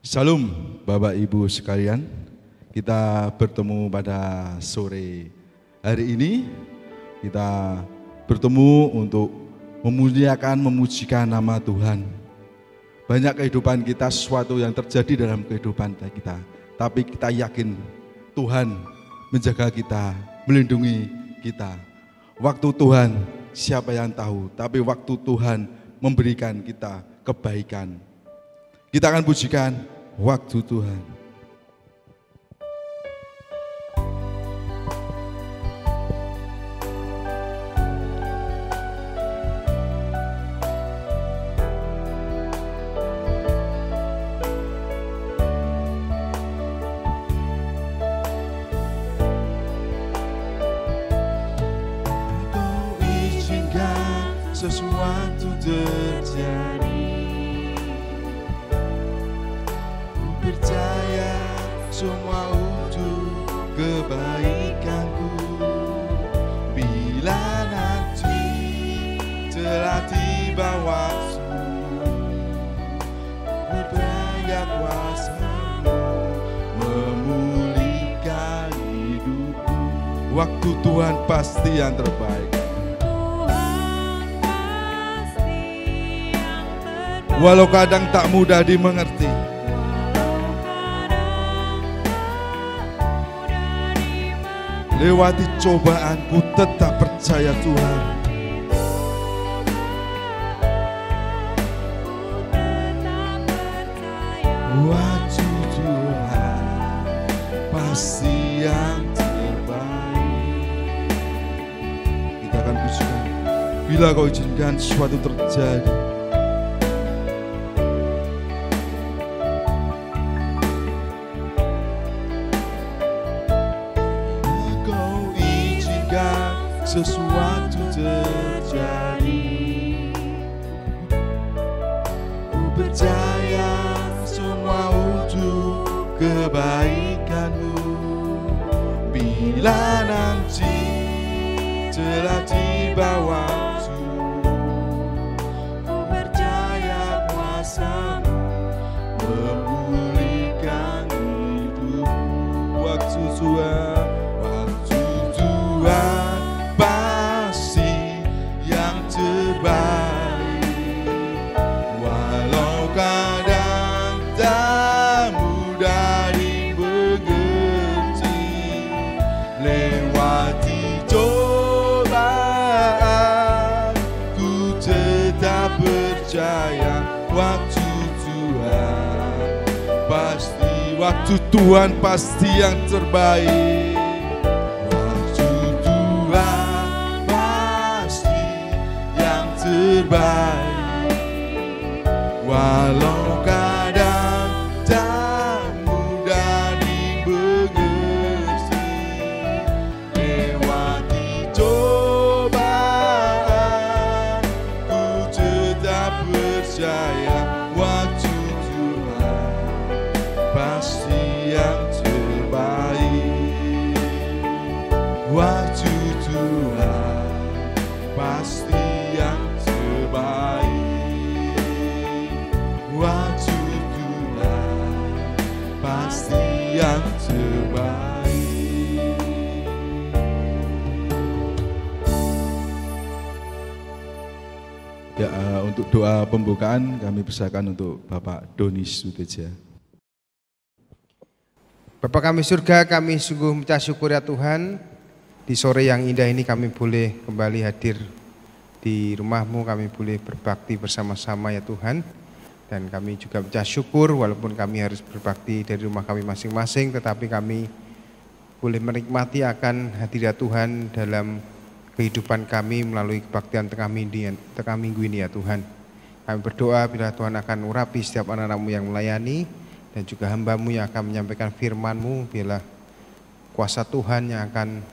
Shalom Bapak Ibu sekalian, kita bertemu pada sore hari ini. Kita bertemu untuk memuliakan, memujikan nama Tuhan. Banyak kehidupan kita, sesuatu yang terjadi dalam kehidupan kita, tapi kita yakin Tuhan menjaga kita, melindungi kita. Waktu Tuhan siapa yang tahu, tapi waktu Tuhan memberikan kita kebaikan. Kita akan pujikan waktu Tuhan. Kau izinkan sesuatu terjadi. Percaya semua untuk kebaikanku. Bila nanti telah tiba waktu, upaya kuasa-Mu memulihkan hidupku. Waktu Tuhan pasti yang terbaik. Walau kadang tak mudah dimengerti, lewati cobaan ku tetap percaya Tuhan. Waktu Tuhan pasti yang terbaik. Kita akan pujikan. Bila Kau izinkan sesuatu terjadi, sesuatu terjadi. Ku percaya semua untuk kebaikan-Mu. Bila nanti telah tiba waktu, ku percaya kuasa-Mu memulihkan hidup. Waktu Tuhan, waktu Tuhan pasti yang terbaik. Walau kadang tak mudah dimengerti, lewati cobaan ku tetap percaya. Waktu Tuhan pasti, waktu Tuhan pasti yang terbaik. Terbaik. Walau kadang tak mudah dimengerti, lewati cobaan ku tetap percaya. Waktu Tuhan pasti yang terbaik. Waktu Tuhan pasti yang terbaik. Waktu Tuhan pasti yang terbaik. Ya, untuk doa pembukaan kami persilakan untuk Bapak Doni Suteja. Bapa kami surga, kami sungguh minta syukur ya Tuhan, di sore yang indah ini kami boleh kembali hadir di rumah-Mu, kami boleh berbakti bersama-sama ya Tuhan. Dan kami juga minta syukur walaupun kami harus berbakti dari rumah kami masing-masing, tetapi kami boleh menikmati akan hadirat Tuhan dalam kehidupan kami melalui kebaktian tengah minggu ini ya Tuhan. Kami berdoa bila Tuhan akan urapi setiap anak-anak-Mu yang melayani, dan juga hamba-Mu yang akan menyampaikan firman-Mu, bila kuasa Tuhan yang akan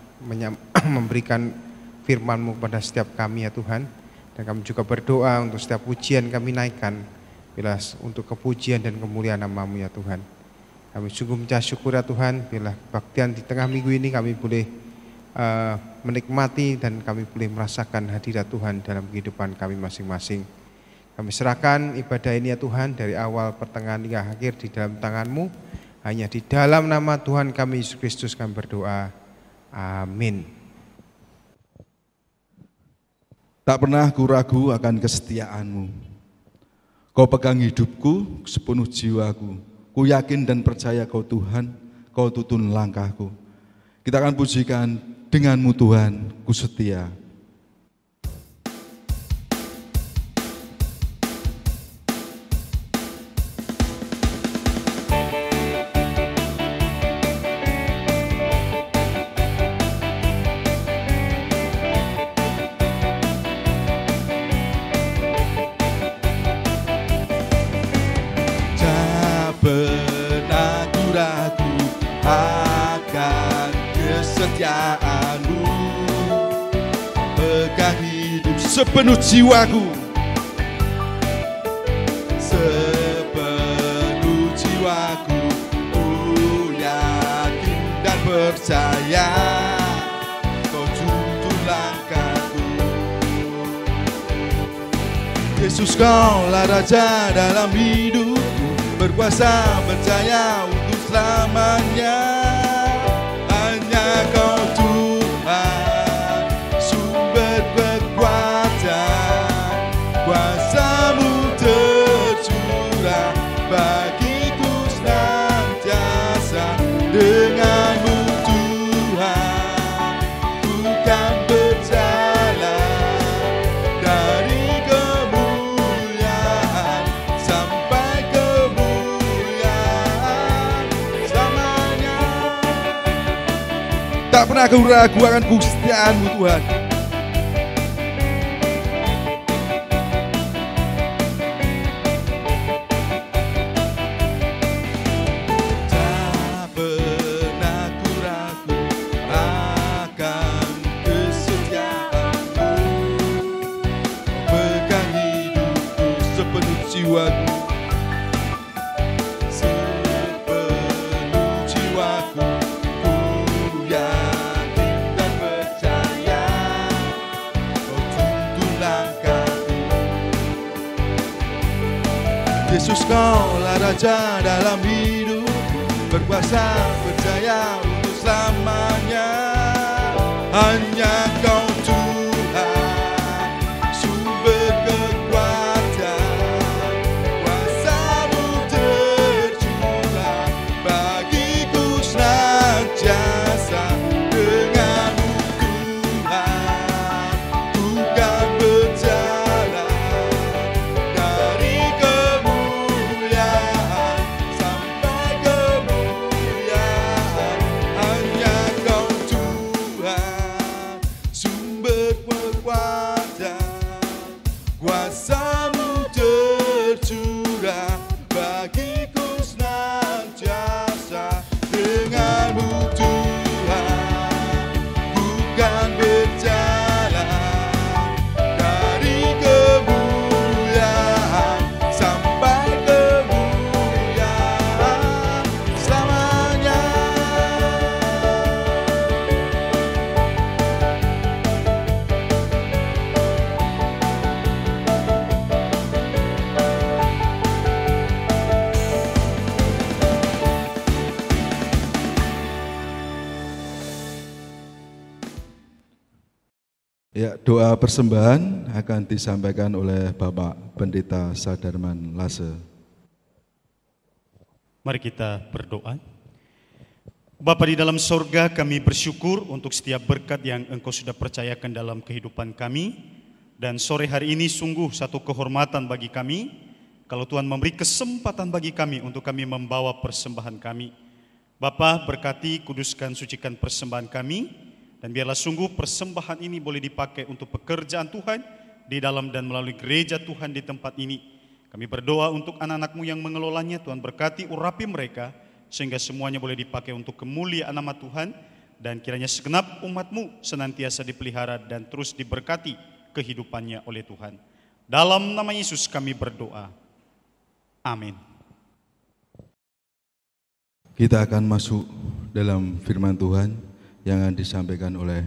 memberikan firman-Mu kepada setiap kami ya Tuhan. Dan kami juga berdoa untuk setiap pujian kami naikkan, bila untuk kepujian dan kemuliaan nama-Mu ya Tuhan. Kami sungguh minta syukur ya Tuhan, bila kebaktian di tengah minggu ini kami boleh menikmati dan kami boleh merasakan hadirat Tuhan dalam kehidupan kami masing-masing. Kami serahkan ibadah ini ya Tuhan, dari awal, pertengahan, hingga akhir di dalam tangan-Mu. Hanya di dalam nama Tuhan kami Yesus Kristus kami berdoa. Amin. Tak pernah ku ragu akan kesetiaan-Mu. Kau pegang hidupku sepenuh jiwaku. Ku yakin dan percaya Kau Tuhan, Kau tuntun langkahku. Kita akan pujikan dengan-Mu Tuhan, ku setia. Pegang hidup sepenuh jiwaku, sepenuh jiwaku. Ku yakin dan percaya Kau tuntun langkahku. Yesus, Kaulah Raja dalam hidupku, berkuasa percaya untuk selamanya. Hanya Kau Tuhan, sumber kekuatan, kuasa-Mu tercurah bagiku senantiasa. Dengan-Mu Tuhan, ku kan berjalan dari kemuliaan sampai kemuliaan selamanya. Tak pernah aku ragu akan kesetiaan-Mu Tuhan. Tak pernah ku ragu akan kesetiaan-Mu. Pegang hidupku sepenuh jiwaku, sepenuh jiwaku. Ku yakin dan percaya Kau tuntun langkahku. Yesus, Kaulah Raja dalam hidupku, berkuasa percaya untuk selamanya. Hanya Kau Tuhan, sumber kekuatan, kuasa-Mu tercurah bagiku senantiasa. Dengan-Mu Tuhan, ku kan berjalan dari kemuliaan sampai kemuliaan. Hanya Kau Tuhan, sumber kekuatan, kuasa-Mu tercurah bagiku senantiasa. Dengan-Mu Tuhan, ku kan berjalan dari kemuliaan sampai kemuliaan selamanya. Ya, doa persembahan akan disampaikan oleh Bapak Pendeta Sadarman Lase. Mari kita berdoa. Bapa di dalam sorga, kami bersyukur untuk setiap berkat yang Engkau sudah percayakan dalam kehidupan kami. Dan sore hari ini sungguh satu kehormatan bagi kami, kalau Tuhan memberi kesempatan bagi kami untuk kami membawa persembahan kami. Bapa, berkati, kuduskan, sucikan persembahan kami. Dan biarlah sungguh persembahan ini boleh dipakai untuk pekerjaan Tuhan di dalam dan melalui gereja Tuhan di tempat ini. Kami berdoa untuk anak-anak-Mu yang mengelolanya, Tuhan berkati, urapi mereka, sehingga semuanya boleh dipakai untuk kemuliaan nama Tuhan. Dan kiranya segenap umat-Mu senantiasa dipelihara dan terus diberkati kehidupannya oleh Tuhan. Dalam nama Yesus kami berdoa. Amin. Kita akan masuk dalam firman Tuhan yang akan disampaikan oleh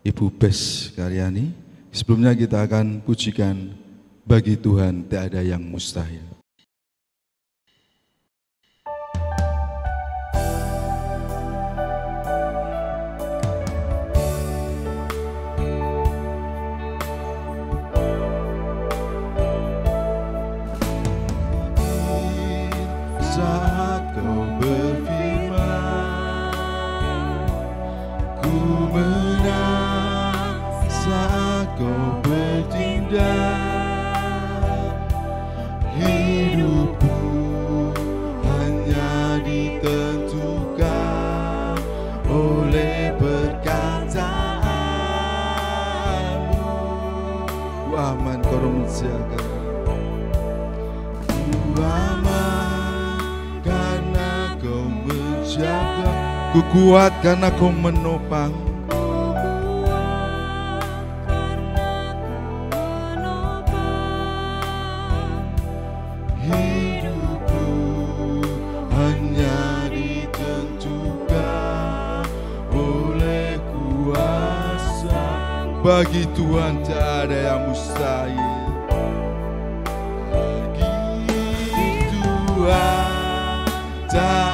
Ibu Bes Karyani. Sebelumnya kita akan pujikan Bagi Tuhan tak ada yang mustahil. Saat kau berfirman, ku menang. Saat kau bertindak, hidupku hanya ditentukan oleh perkataanmu. Ku aman, kau menjaga. Ku aman karena kau menjaga. Ku kuat karena kau menopang. Hidupku hanya ditentukan oleh kuasa. Bagi Tuhan tak ada yang mustahil. Bagi Tuhan tak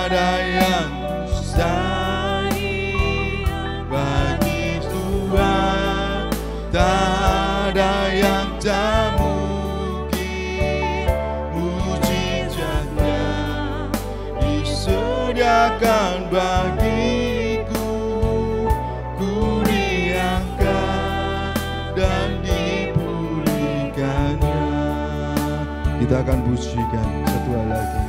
ada yang mustahil. Bagi Tuhan tak ada yang tak mungkin. Mujizatnya disediakan bagiku. Ku diangkat dan dipulihkannya. Kita akan pujikan satu hal lagi.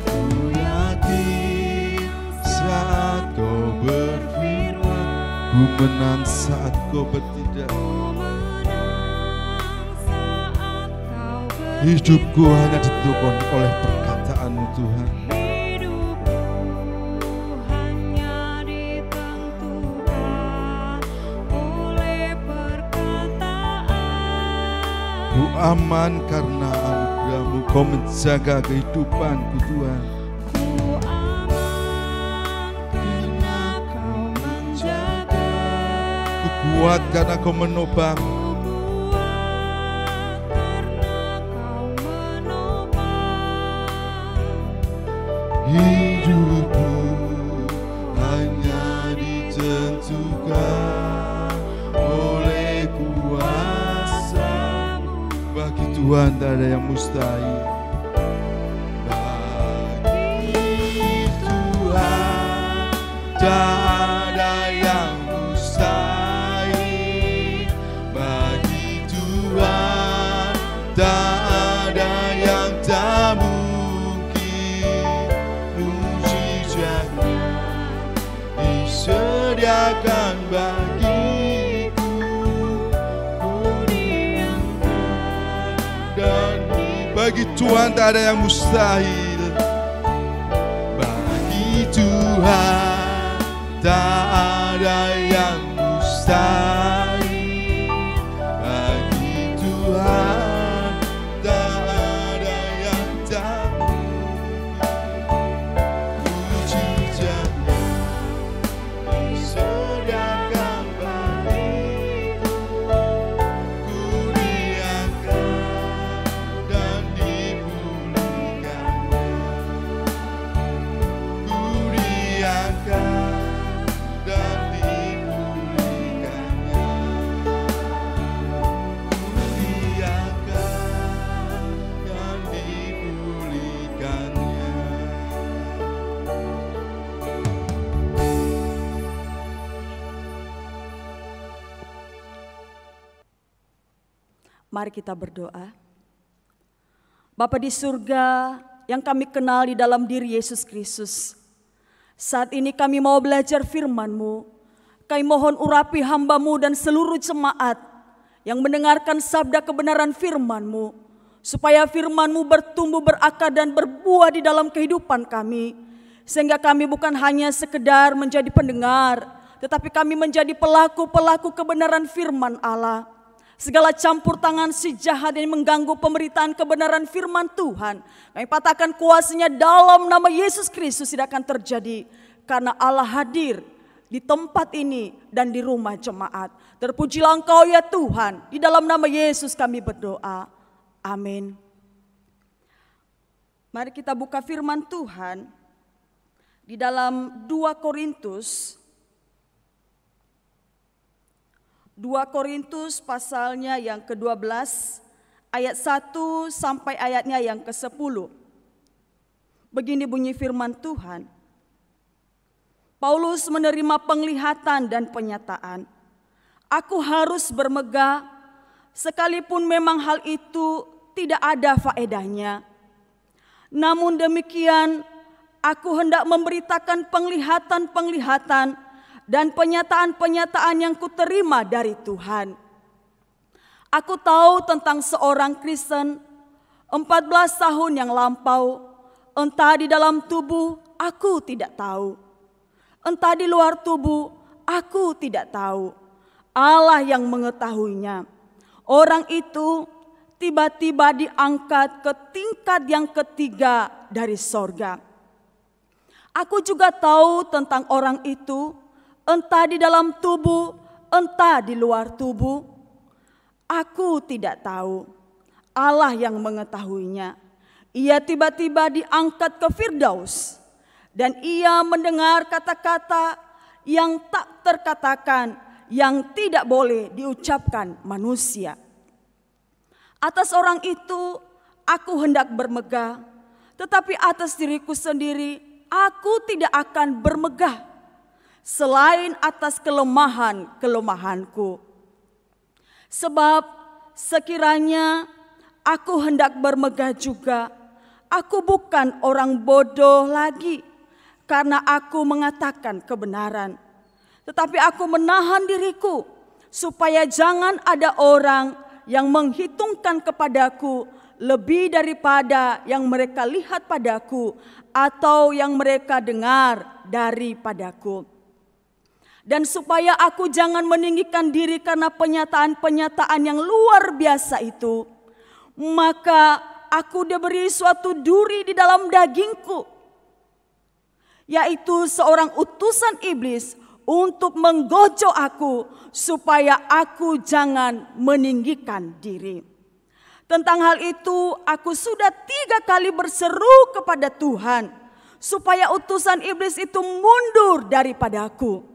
Ku yakin saat kau berfirman, ku menang saat kau bertindak. Hidupku hanya ditentukan oleh perkataanmu Tuhan. Ku aman karena anugerahmu, kau menjaga kehidupanku Tuhan. Ku aman karena kau menjaga. Ku kuat karena kau menopang. Hidupku hanya ditentukan oleh kuasa-Mu. Bagi Tuhan tak ada yang mustahil. Bagi Tuhan tak ada yang mustahil. Bagi Tuhan tak ada yang tak mungkin. Disediakan bagiku. Ku diangkat dan bagi Tuhan tak ada yang mustahil. Bagi Tuhan tak ada yang mustahil. Bagi Tuhan tak ada yang tak mungkin. Mujizatnya disediakan bagiku. Ku diangkat dan dipulihkannya. Ku diangkat dan dipulihkannya. Ku diangkat dan dipulihkannya. Mari kita berdoa. Bapa di surga yang kami kenal di dalam diri Yesus Kristus, saat ini kami mau belajar firman-Mu. Kami mohon urapi hamba-Mu dan seluruh jemaat yang mendengarkan sabda kebenaran firman-Mu, supaya firman-Mu bertumbuh berakar dan berbuah di dalam kehidupan kami, sehingga kami bukan hanya sekedar menjadi pendengar, tetapi kami menjadi pelaku-pelaku kebenaran firman Allah. segala campur tangan si jahat yang mengganggu pemberitaan kebenaran firman Tuhan, kami patahkan kuasanya dalam nama Yesus Kristus tidak akan terjadi. Karena Allah hadir di tempat ini dan di rumah jemaat. Terpujilah Engkau ya Tuhan, di dalam nama Yesus kami berdoa. Amin. Mari kita buka firman Tuhan di dalam 2 Korintus. 2 Korintus pasalnya yang ke-12 ayat 1 sampai ayatnya yang ke-10. Begini bunyi firman Tuhan. Paulus menerima penglihatan dan penyataan. Aku harus bermegah sekalipun memang hal itu tidak ada faedahnya. Namun demikian aku hendak memberitakan penglihatan-penglihatan dan penyataan-penyataan yang kuterima dari Tuhan. Aku tahu tentang seorang Kristen 14 tahun yang lampau, entah di dalam tubuh aku tidak tahu, entah di luar tubuh aku tidak tahu. Allah yang mengetahuinya. Orang itu tiba-tiba diangkat ke tingkat yang ketiga dari sorga. Aku juga tahu tentang orang itu, entah di dalam tubuh, entah di luar tubuh, aku tidak tahu. Allah yang mengetahuinya. Ia tiba-tiba diangkat ke Firdaus, dan ia mendengar kata-kata yang tak terkatakan, yang tidak boleh diucapkan manusia. Atas orang itu aku hendak bermegah, tetapi atas diriku sendiri aku tidak akan bermegah, selain atas kelemahan-kelemahanku. Sebab sekiranya aku hendak bermegah juga, aku bukan orang bodoh lagi karena aku mengatakan kebenaran. Tetapi aku menahan diriku supaya jangan ada orang yang menghitungkan kepadaku lebih daripada yang mereka lihat padaku atau yang mereka dengar daripadaku. Dan supaya aku jangan meninggikan diri karena penyataan-penyataan yang luar biasa itu, maka aku diberi suatu duri di dalam dagingku, yaitu seorang utusan iblis untuk menggojok aku supaya aku jangan meninggikan diri. Tentang hal itu aku sudah 3 kali berseru kepada Tuhan supaya utusan iblis itu mundur daripadaku.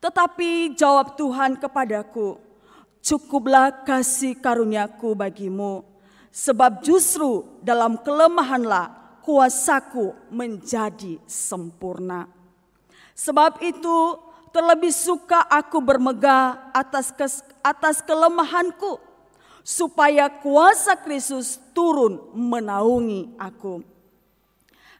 Tetapi jawab Tuhan kepadaku, cukuplah kasih karuniaku bagimu, sebab justru dalam kelemahanlah kuasaku menjadi sempurna. Sebab itu terlebih suka aku bermegah atas kelemahanku, supaya kuasa Kristus turun menaungi aku.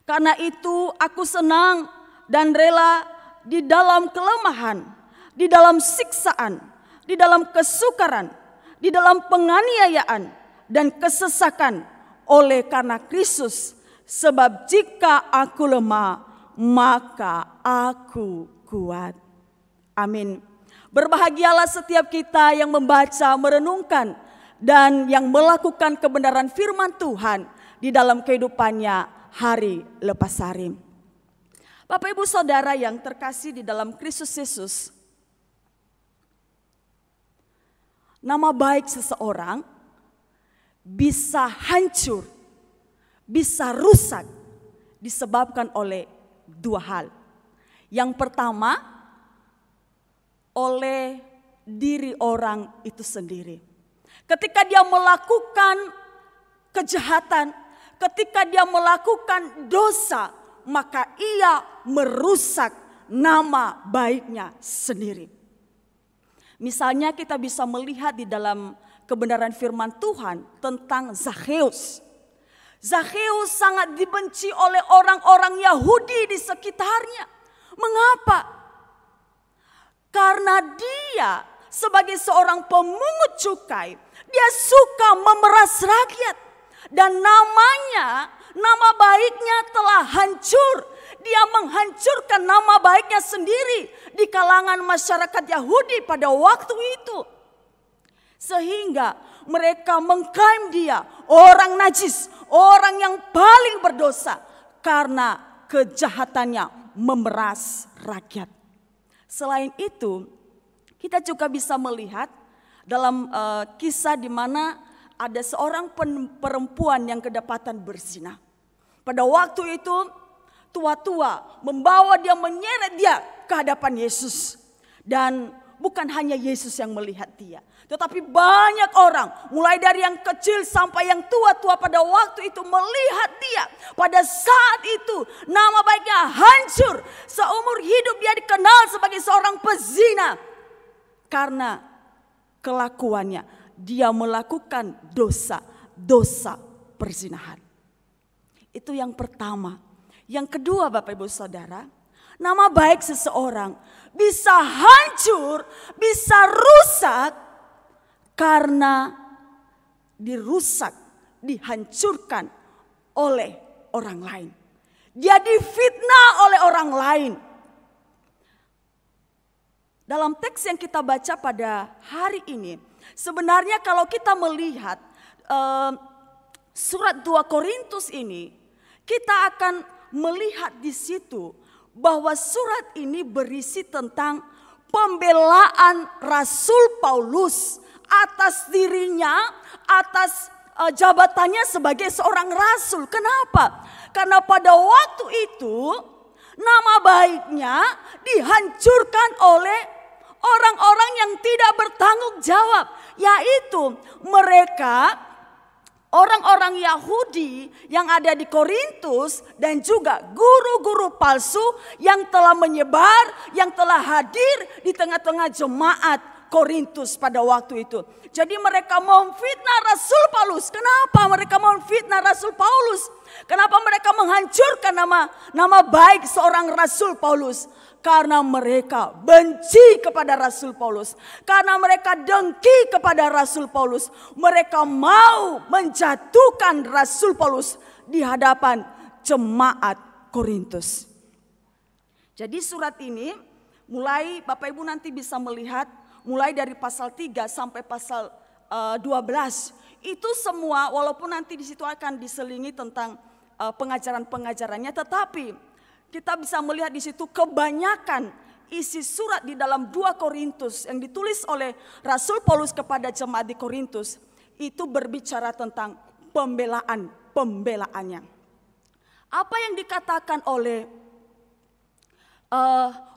Karena itu aku senang dan rela di dalam kelemahan, di dalam siksaan, di dalam kesukaran, di dalam penganiayaan dan kesesakan oleh karena Kristus. Sebab jika aku lemah, maka aku kuat. Amin. Berbahagialah setiap kita yang membaca, merenungkan, dan yang melakukan kebenaran firman Tuhan di dalam kehidupannya hari lepas hari. Bapak Ibu Saudara yang terkasih di dalam Kristus Yesus, nama baik seseorang bisa hancur, bisa rusak disebabkan oleh 2 hal. Yang pertama, oleh diri orang itu sendiri. Ketika dia melakukan kejahatan, ketika dia melakukan dosa, maka ia merusak nama baiknya sendiri. Misalnya kita bisa melihat di dalam kebenaran firman Tuhan tentang Zakheus. Zakheus sangat dibenci oleh orang-orang Yahudi di sekitarnya. Mengapa? Karena dia sebagai seorang pemungut cukai, dia suka memeras rakyat. Dan nama baiknya telah hancur. Dia menghancurkan nama baiknya sendiri di kalangan masyarakat Yahudi pada waktu itu. Sehingga mereka mengklaim dia orang najis, orang yang paling berdosa karena kejahatannya memeras rakyat. Selain itu, kita juga bisa melihat dalam kisah di mana ada seorang perempuan yang kedapatan berzina. Pada waktu itu tua-tua membawa dia, menyeret dia ke hadapan Yesus. Dan bukan hanya Yesus yang melihat dia, tetapi banyak orang, mulai dari yang kecil sampai yang tua-tua pada waktu itu melihat dia. Pada saat itu nama baiknya hancur. Seumur hidup dia dikenal sebagai seorang pezina. Karena kelakuannya, dia melakukan dosa perzinahan. Itu yang pertama. Yang kedua, Bapak Ibu Saudara, nama baik seseorang bisa hancur, bisa rusak karena dihancurkan oleh orang lain. Dia difitnah oleh orang lain. Dalam teks yang kita baca pada hari ini, sebenarnya kalau kita melihat surat 2 Korintus ini, kita akan melihat di situ bahwa surat ini berisi tentang pembelaan Rasul Paulus atas dirinya, atas jabatannya sebagai seorang rasul. Kenapa? Karena pada waktu itu nama baiknya dihancurkan oleh orang-orang yang tidak bertanggung jawab, yaitu mereka orang-orang Yahudi yang ada di Korintus dan juga guru-guru palsu yang telah menyebar, yang telah hadir di tengah-tengah jemaat Korintus pada waktu itu. Jadi mereka memfitnah Rasul Paulus. Kenapa mereka memfitnah Rasul Paulus? Kenapa mereka menghancurkan nama baik seorang Rasul Paulus? Karena mereka benci kepada Rasul Paulus. Karena mereka dengki kepada Rasul Paulus. Mereka mau menjatuhkan Rasul Paulus di hadapan jemaat Korintus. Jadi surat ini mulai Bapak Ibu nanti bisa melihat mulai dari pasal 3 sampai pasal 12. Itu semua walaupun nanti di situ akan diselingi tentang pengajaran-pengajarannya, tetapi kita bisa melihat di situ kebanyakan isi surat di dalam 2 Korintus yang ditulis oleh Rasul Paulus kepada jemaat di Korintus itu berbicara tentang pembelaannya. Apa yang dikatakan oleh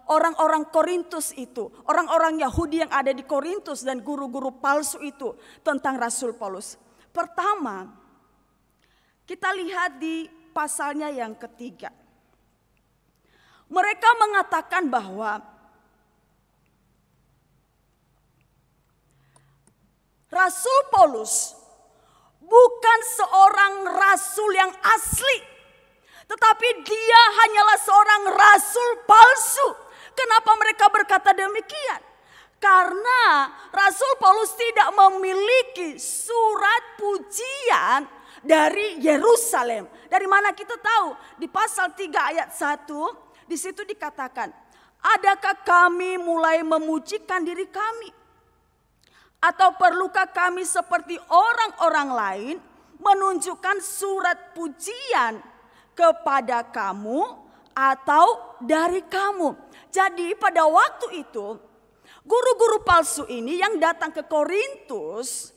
orang-orang Korintus itu, orang-orang Yahudi yang ada di Korintus dan guru-guru palsu itu tentang Rasul Paulus. Pertama, kita lihat di pasalnya yang ketiga. Mereka mengatakan bahwa Rasul Paulus bukan seorang rasul yang asli, tetapi dia hanyalah seorang rasul palsu. Kenapa mereka berkata demikian? Karena Rasul Paulus tidak memiliki surat pujian dari Yerusalem. Dari mana kita tahu? Di pasal 3 ayat 1. Di situ dikatakan, adakah kami mulai memujikan diri kami? Atau perlukah kami seperti orang-orang lain menunjukkan surat pujian kepada kamu atau dari kamu? Jadi pada waktu itu guru-guru palsu ini yang datang ke Korintus,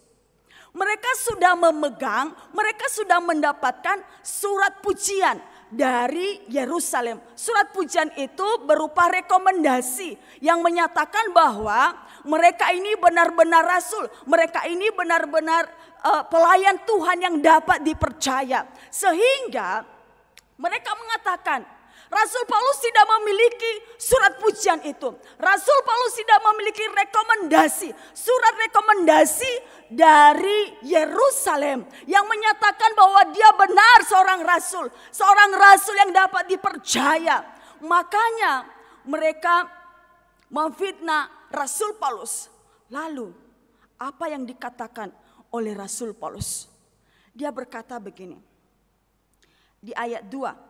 mereka sudah memegang, mereka sudah mendapatkan surat pujian dari Yerusalem. Surat pujian itu berupa rekomendasi yang menyatakan bahwa mereka ini benar-benar rasul, mereka ini benar-benar pelayan Tuhan yang dapat dipercaya. Sehingga mereka mengatakan Rasul Paulus tidak memiliki surat pujian itu. Rasul Paulus tidak memiliki rekomendasi, surat rekomendasi dari Yerusalem yang menyatakan bahwa dia benar seorang rasul yang dapat dipercaya. Makanya mereka memfitnah Rasul Paulus. Lalu apa yang dikatakan oleh Rasul Paulus? Dia berkata begini di ayat 2.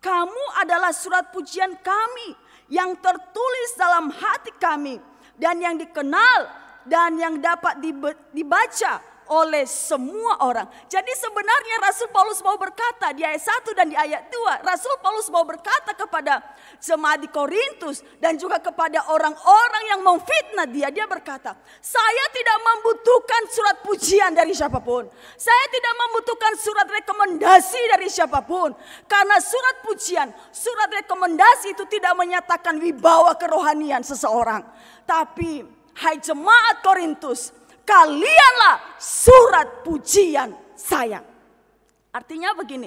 Kamu adalah surat pujian kami yang tertulis dalam hati kami dan yang dikenal dan yang dapat dibaca oleh semua orang. Jadi sebenarnya Rasul Paulus mau berkata di ayat 1 dan di ayat 2. Rasul Paulus mau berkata kepada jemaat di Korintus dan juga kepada orang-orang yang memfitnah dia. Dia berkata, saya tidak membutuhkan surat pujian dari siapapun. Saya tidak membutuhkan surat rekomendasi dari siapapun. Karena surat pujian, surat rekomendasi itu tidak menyatakan wibawa kerohanian seseorang. Tapi hai jemaat Korintus, kalianlah surat pujian saya. Artinya begini,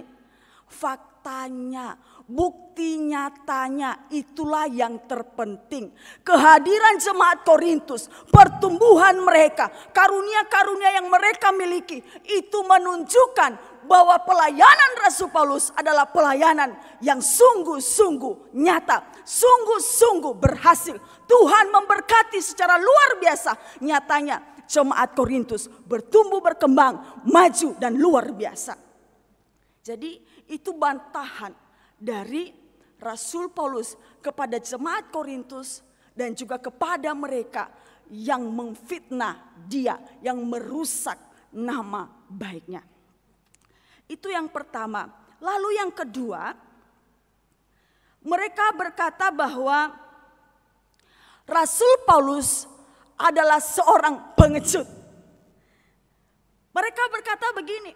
faktanya, bukti nyatanya itulah yang terpenting. Kehadiran jemaat Korintus, pertumbuhan mereka, karunia-karunia yang mereka miliki, itu menunjukkan bahwa pelayanan Rasul Paulus adalah pelayanan yang sungguh-sungguh nyata, sungguh-sungguh berhasil. Tuhan memberkati secara luar biasa. Nyatanya jemaat Korintus bertumbuh, berkembang, maju dan luar biasa. Jadi itu bantahan dari Rasul Paulus kepada jemaat Korintus dan juga kepada mereka yang memfitnah dia, yang merusak nama baiknya. Itu yang pertama. Lalu yang kedua, mereka berkata bahwa Rasul Paulus adalah seorang pengecut. Mereka berkata begini,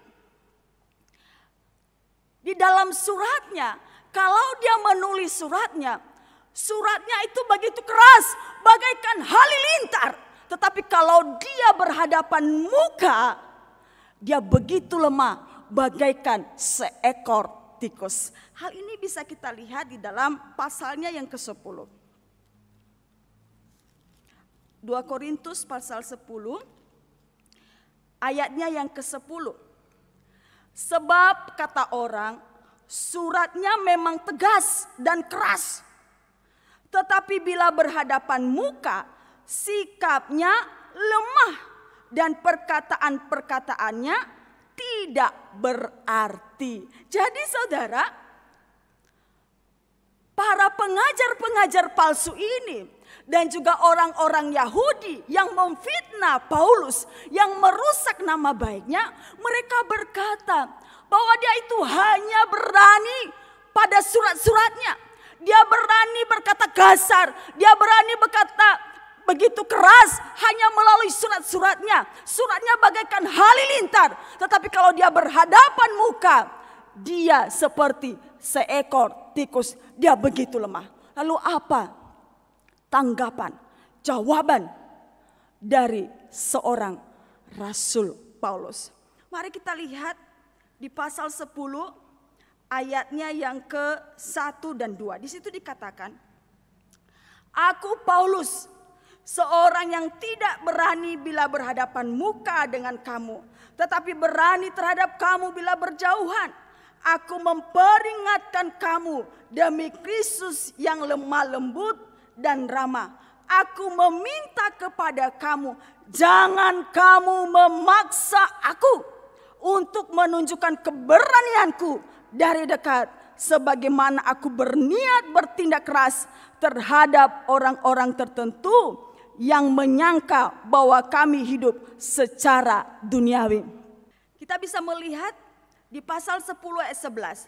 di dalam suratnya, kalau dia menulis suratnya itu begitu keras, bagaikan halilintar. Tetapi kalau dia berhadapan muka, dia begitu lemah, bagaikan seekor tikus. Hal ini bisa kita lihat di dalam pasalnya yang ke-10. 2 Korintus pasal 10 ayatnya yang ke-10. Sebab kata orang, suratnya memang tegas dan keras. Tetapi bila berhadapan muka, sikapnya lemah dan perkataan-perkataannya tidak berarti. Jadi saudara, para pengajar-pengajar palsu ini dan juga orang-orang Yahudi yang memfitnah Paulus, yang merusak nama baiknya, mereka berkata bahwa dia itu hanya berani pada surat-suratnya. Dia berani berkata kasar, dia berani berkata begitu keras hanya melalui surat-suratnya. Suratnya bagaikan halilintar, tetapi kalau dia berhadapan muka, dia seperti seekor tikus, dia begitu lemah. Lalu apa tanggapan, jawaban dari seorang Rasul Paulus? Mari kita lihat di pasal 10 ayatnya yang ke-1 dan 2. Di situ dikatakan, aku Paulus, seorang yang tidak berani bila berhadapan muka dengan kamu, tetapi berani terhadap kamu bila berjauhan. Aku memperingatkan kamu demi Kristus yang lemah lembut dan ramah. Aku meminta kepada kamu, jangan kamu memaksa aku untuk menunjukkan keberanianku dari dekat, sebagaimana aku berniat bertindak keras terhadap orang-orang tertentu yang menyangka bahwa kami hidup secara duniawi. Kita bisa melihat di pasal 10 ayat 11.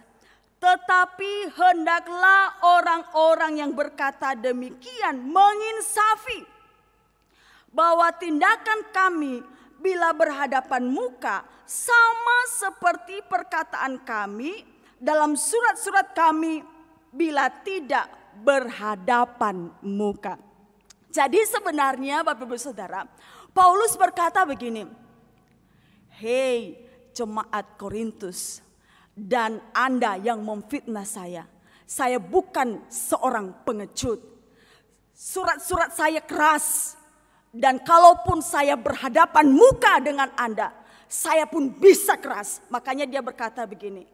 Tetapi hendaklah orang-orang yang berkata demikian menginsafi bahwa tindakan kami bila berhadapan muka sama seperti perkataan kami dalam surat-surat kami bila tidak berhadapan muka. Jadi sebenarnya Bapak Ibu Saudara, Paulus berkata begini, hei jemaat Korintus dan Anda yang memfitnah saya bukan seorang pengecut. Surat-surat saya keras, dan kalaupun saya berhadapan muka dengan Anda, saya pun bisa keras. Makanya dia berkata begini,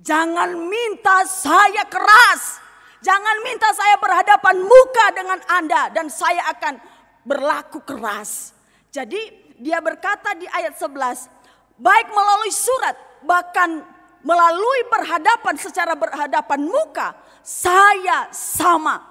jangan minta saya keras, jangan minta saya berhadapan muka dengan Anda dan saya akan berlaku keras. Jadi dia berkata di ayat 11, baik melalui surat, bahkan melalui berhadapan secara berhadapan muka, saya sama.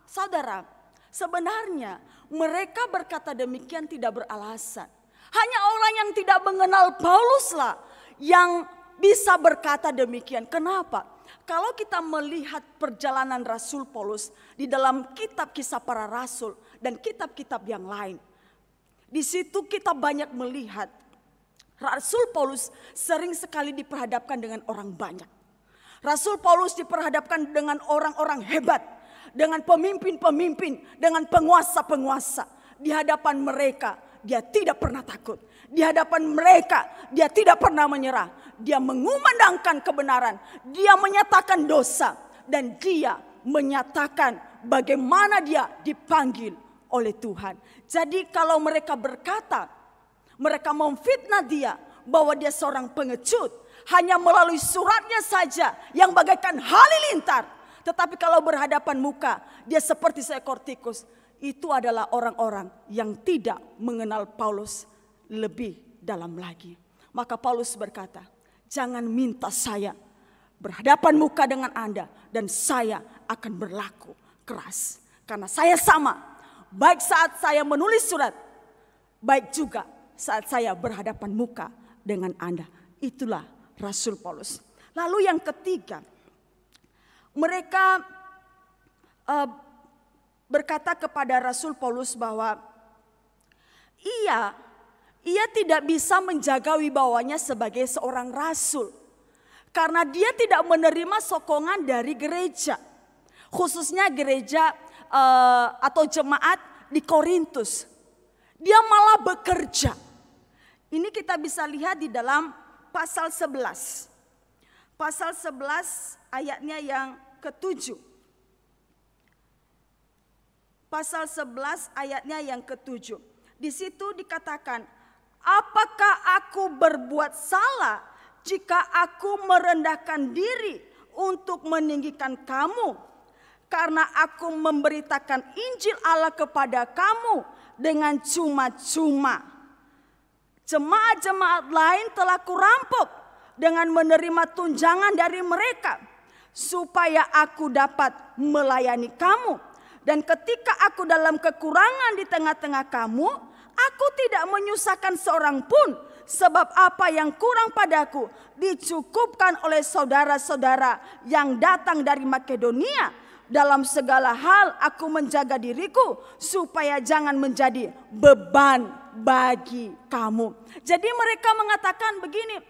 Saudara, sebenarnya mereka berkata demikian tidak beralasan. Hanya orang yang tidak mengenal Pauluslah yang bisa berkata demikian. Kenapa? Kalau kita melihat perjalanan Rasul Paulus di dalam kitab Kisah Para Rasul dan kitab-kitab yang lain, di situ kita banyak melihat Rasul Paulus sering sekali diperhadapkan dengan orang banyak. Rasul Paulus diperhadapkan dengan orang-orang hebat, dengan pemimpin-pemimpin, dengan penguasa-penguasa. Di hadapan mereka dia tidak pernah takut. Di hadapan mereka dia tidak pernah menyerah. Dia mengumandangkan kebenaran, dia menyatakan dosa, dan dia menyatakan bagaimana dia dipanggil oleh Tuhan. Jadi kalau mereka berkata, mereka memfitnah dia bahwa dia seorang pengecut, hanya melalui suratnya saja yang bagaikan halilintar. Tetapi kalau berhadapan muka, dia seperti seekor tikus. Itu adalah orang-orang yang tidak mengenal Paulus lebih dalam lagi. Maka Paulus berkata, jangan minta saya berhadapan muka dengan Anda dan saya akan berlaku keras. Karena saya sama, baik saat saya menulis surat, baik juga saat saya berhadapan muka dengan Anda. Itulah Rasul Paulus. Lalu yang ketiga, mereka berkata kepada Rasul Paulus bahwa ia tidak bisa menjaga wibawanya sebagai seorang rasul. Karena dia tidak menerima sokongan dari gereja. Khususnya gereja atau jemaat di Korintus. Dia malah bekerja. Ini kita bisa lihat di dalam pasal 11. Pasal 11 ayatnya yang ke-7. Pasal 11 ayatnya yang ke-7. Di situ dikatakan, apakah aku berbuat salah jika aku merendahkan diri untuk meninggikan kamu? Karena aku memberitakan Injil Allah kepada kamu dengan cuma-cuma. Jemaat-jemaat lain telah kurampok dengan menerima tunjangan dari mereka, supaya aku dapat melayani kamu. Dan ketika aku dalam kekurangan di tengah-tengah kamu, aku tidak menyusahkan seorang pun, sebab apa yang kurang padaku dicukupkan oleh saudara-saudara yang datang dari Makedonia. Dalam segala hal aku menjaga diriku supaya jangan menjadi beban bagi kamu. Jadi mereka mengatakan begini,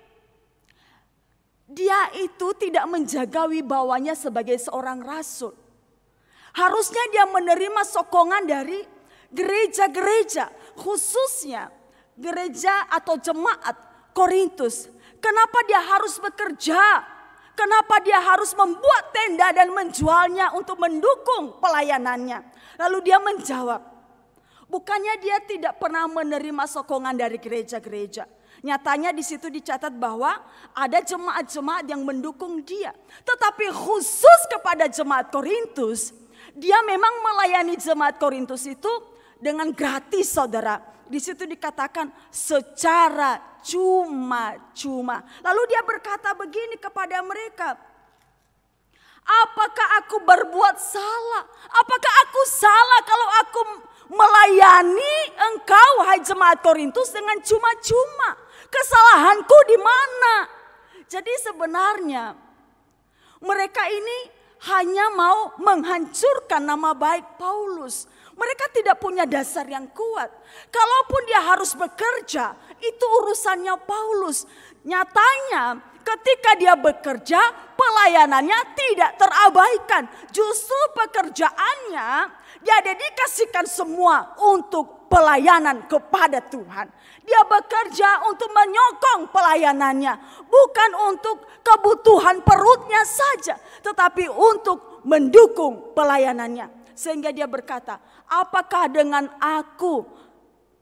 dia itu tidak menjaga wibawanya sebagai seorang rasul. Harusnya dia menerima sokongan dari gereja-gereja, khususnya gereja atau jemaat Korintus. Kenapa dia harus bekerja? Kenapa dia harus membuat tenda dan menjualnya untuk mendukung pelayanannya? Lalu dia menjawab, bukannya dia tidak pernah menerima sokongan dari gereja-gereja. Nyatanya di situ dicatat bahwa ada jemaat-jemaat yang mendukung dia. Tetapi khusus kepada jemaat Korintus, dia memang melayani jemaat Korintus itu dengan gratis, saudara. Di situ dikatakan secara cuma-cuma. Lalu dia berkata begini kepada mereka, apakah aku berbuat salah? Apakah aku salah kalau aku melayani engkau, hai jemaat Korintus, dengan cuma-cuma? Kesalahanku di mana? Jadi sebenarnya mereka ini hanya mau menghancurkan nama baik Paulus. Mereka tidak punya dasar yang kuat. Kalaupun dia harus bekerja, itu urusannya Paulus. Nyatanya ketika dia bekerja, pelayanannya tidak terabaikan. Justru pekerjaannya dia dedikasikan semua untuk pelayanan kepada Tuhan. Dia bekerja untuk menyokong pelayanannya. Bukan untuk kebutuhan perutnya saja, tetapi untuk mendukung pelayanannya. Sehingga dia berkata, apakah dengan aku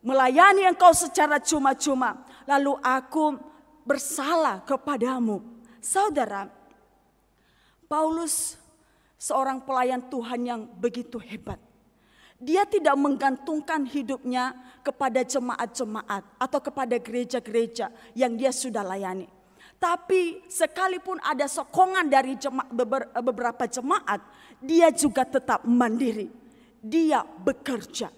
melayani engkau secara cuma-cuma, lalu aku bersalah kepadamu? Saudara, Paulus seorang pelayan Tuhan yang begitu hebat. Dia tidak menggantungkan hidupnya kepada jemaat-jemaat atau kepada gereja-gereja yang dia sudah layani. Tapi sekalipun ada sokongan dari beberapa jemaat, dia juga tetap mandiri. Dia bekerja.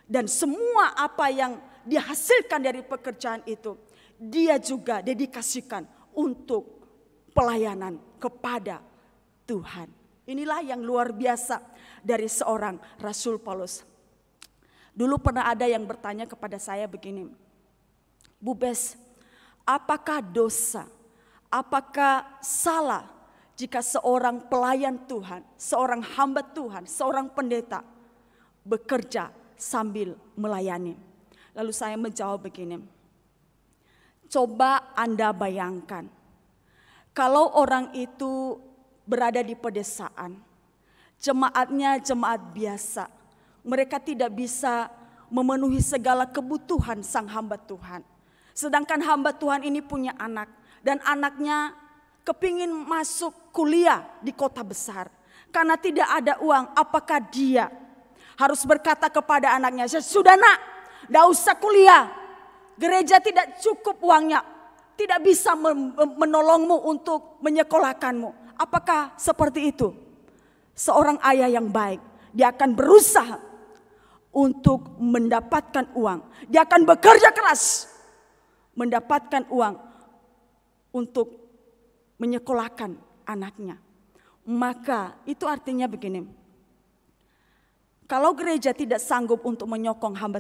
Dan semua apa yang dihasilkan dari pekerjaan itu, dia juga dedikasikan untuk pelayanan kepada Tuhan. Inilah yang luar biasa dari seorang Rasul Paulus. Dulu pernah ada yang bertanya kepada saya begini, Bu Bes, apakah dosa, apakah salah jika seorang pelayan Tuhan, seorang hamba Tuhan, seorang pendeta bekerja sambil melayani? Lalu saya menjawab begini, coba Anda bayangkan, kalau orang itu berada di pedesaan, jemaatnya jemaat biasa, mereka tidak bisa memenuhi segala kebutuhan sang hamba Tuhan. Sedangkan hamba Tuhan ini punya anak, dan anaknya kepingin masuk kuliah di kota besar. Karena tidak ada uang, apakah dia harus berkata kepada anaknya, sudah nak, tidak usah kuliah, gereja tidak cukup uangnya, tidak bisa menolongmu untuk menyekolahkanmu. Apakah seperti itu? Seorang ayah yang baik, dia akan berusaha untuk mendapatkan uang. Dia akan bekerja keras mendapatkan uang untuk menyekolahkan anaknya. Maka itu artinya begini, kalau gereja tidak sanggup untuk menyokong hamba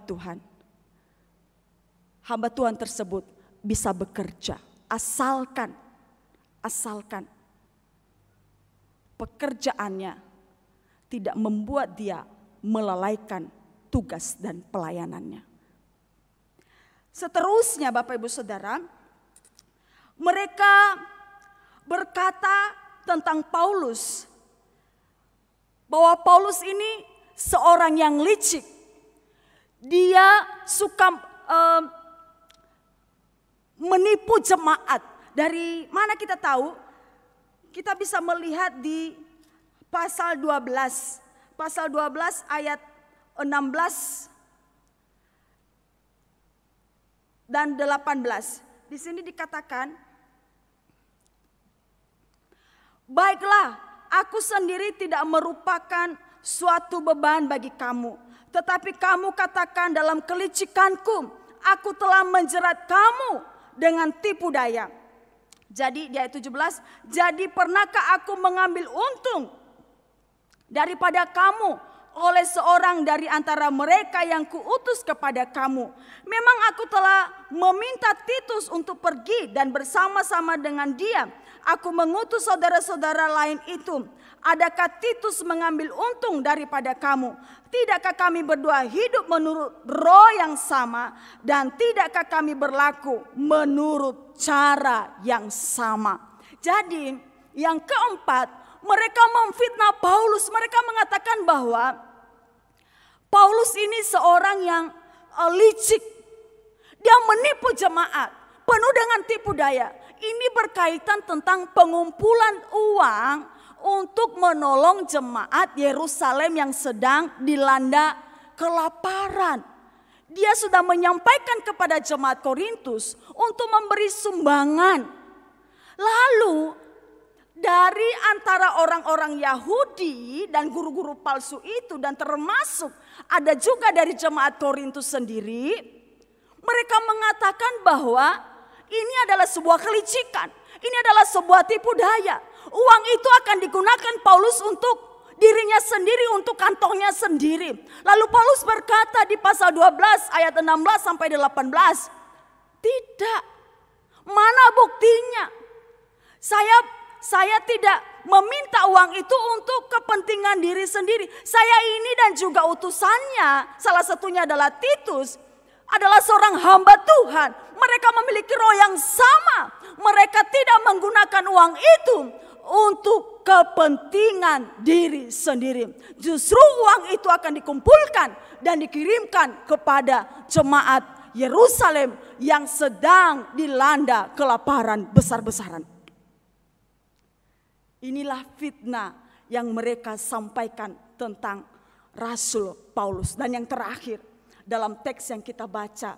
Tuhan tersebut bisa bekerja asalkan pekerjaannya tidak membuat dia melalaikan tugas dan pelayanannya. Seterusnya Bapak Ibu Saudara, mereka berkata tentang Paulus bahwa Paulus ini seorang yang licik. Dia suka menipu jemaat. Dari mana kita tahu? Kita bisa melihat di pasal 12. Pasal 12 ayat 16 dan 18. Di sini dikatakan, baiklah, aku sendiri tidak merupakan suatu beban bagi kamu. Tetapi kamu katakan dalam kelicikanku, aku telah menjerat kamu dengan tipu daya. Jadi di ayat 17, jadi pernahkah aku mengambil untung daripada kamu oleh seorang dari antara mereka yang kuutus kepada kamu? Memang aku telah meminta Titus untuk pergi dan bersama-sama dengan dia aku mengutus saudara-saudara lain itu. Adakah Titus mengambil untung daripada kamu? Tidakkah kami berdua hidup menurut roh yang sama? Dan tidakkah kami berlaku menurut cara yang sama? Jadi yang keempat, mereka memfitnah Paulus. Mereka mengatakan bahwa Paulus ini seorang yang licik. Dia menipu jemaat, penuh dengan tipu daya. Ini berkaitan tentang pengumpulan uang untuk menolong jemaat Yerusalem yang sedang dilanda kelaparan. Dia sudah menyampaikan kepada jemaat Korintus untuk memberi sumbangan. Lalu dari antara orang-orang Yahudi dan guru-guru palsu itu, dan termasuk ada juga dari jemaat Korintus sendiri, mereka mengatakan bahwa ini adalah sebuah kelicikan, ini adalah sebuah tipu daya. Uang itu akan digunakan Paulus untuk dirinya sendiri, untuk kantongnya sendiri. Lalu Paulus berkata di pasal 12 ayat 16 sampai 18, tidak, mana buktinya? Saya tidak meminta uang itu untuk kepentingan diri sendiri. Saya ini dan juga utusannya, salah satunya adalah Titus, adalah seorang hamba Tuhan. Mereka memiliki roh yang sama. Mereka tidak menggunakan uang itu untuk kepentingan diri sendiri. Justru uang itu akan dikumpulkan dan dikirimkan kepada jemaat Yerusalem yang sedang dilanda kelaparan besar-besaran. Inilah fitnah yang mereka sampaikan tentang Rasul Paulus. Dan yang terakhir dalam teks yang kita baca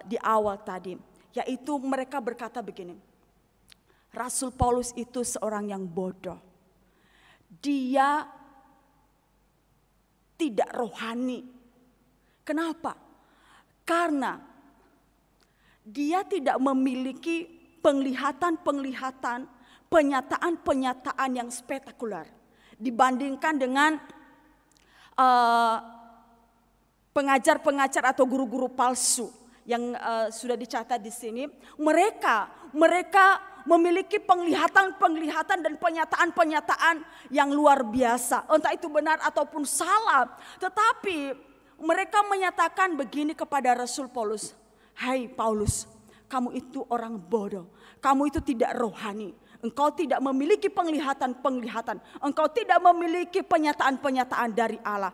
di awal tadi, yaitu mereka berkata begini, Rasul Paulus itu seorang yang bodoh. Dia tidak rohani. Kenapa? Karena dia tidak memiliki penglihatan-penglihatan, penyataan-penyataan yang spektakuler dibandingkan dengan pengajar-pengajar atau guru-guru palsu yang sudah dicatat di sini. Mereka memiliki penglihatan-penglihatan dan penyataan-penyataan yang luar biasa. Entah itu benar ataupun salah. Tetapi mereka menyatakan begini kepada Rasul Paulus. Hai Paulus, kamu itu orang bodoh. Kamu itu tidak rohani. Engkau tidak memiliki penglihatan-penglihatan. Engkau tidak memiliki penyataan-penyataan dari Allah.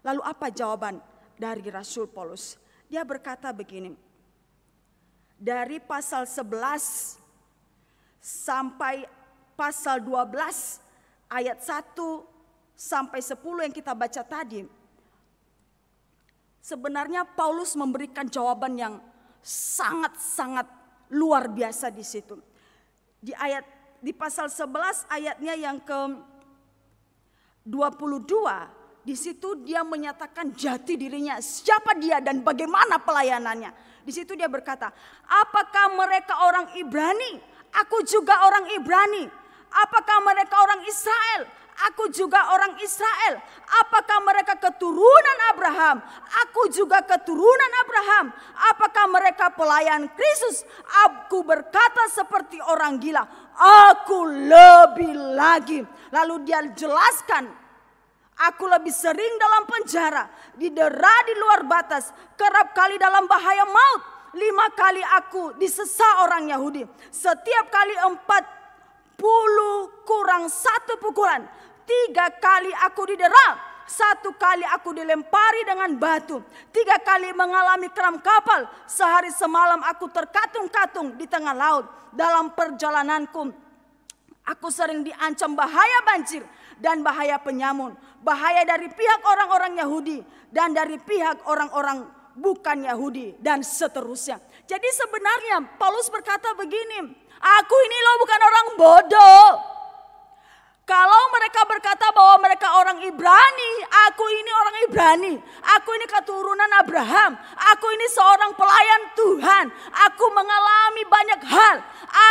Lalu apa jawaban dari Rasul Paulus? Dia berkata begini. Dari pasal 11 sampai pasal 12 ayat 1 sampai 10 yang kita baca tadi. Sebenarnya Paulus memberikan jawaban yang sangat-sangat luar biasa di situ. Di pasal 11 ayatnya yang ke 22, di situ dia menyatakan jati dirinya, siapa dia dan bagaimana pelayanannya. Di situ dia berkata, apakah mereka orang Ibrani? Aku juga orang Ibrani. Apakah mereka orang Israel? Aku juga orang Israel. Apakah mereka keturunan Abraham? Aku juga keturunan Abraham. Apakah mereka pelayan Kristus? Aku berkata seperti orang gila. Aku lebih lagi. Lalu dia jelaskan, aku lebih sering dalam penjara, didera di luar batas, kerap kali dalam bahaya maut. 5 kali aku disesa orang Yahudi. Setiap kali 40 kurang 1 pukulan. 3 kali aku didera. 1 kali aku dilempari dengan batu. 3 kali mengalami kram kapal. Sehari semalam aku terkatung-katung di tengah laut. Dalam perjalananku aku sering diancam bahaya banjir dan bahaya penyamun. Bahaya dari pihak orang-orang Yahudi dan dari pihak orang-orang bukan Yahudi dan seterusnya. Jadi sebenarnya Paulus berkata begini, aku ini loh bukan orang bodoh. Kalau mereka berkata bahwa mereka orang Ibrani, aku ini orang Ibrani. Aku ini keturunan Abraham. Aku ini seorang pelayan Tuhan. Aku mengalami banyak hal.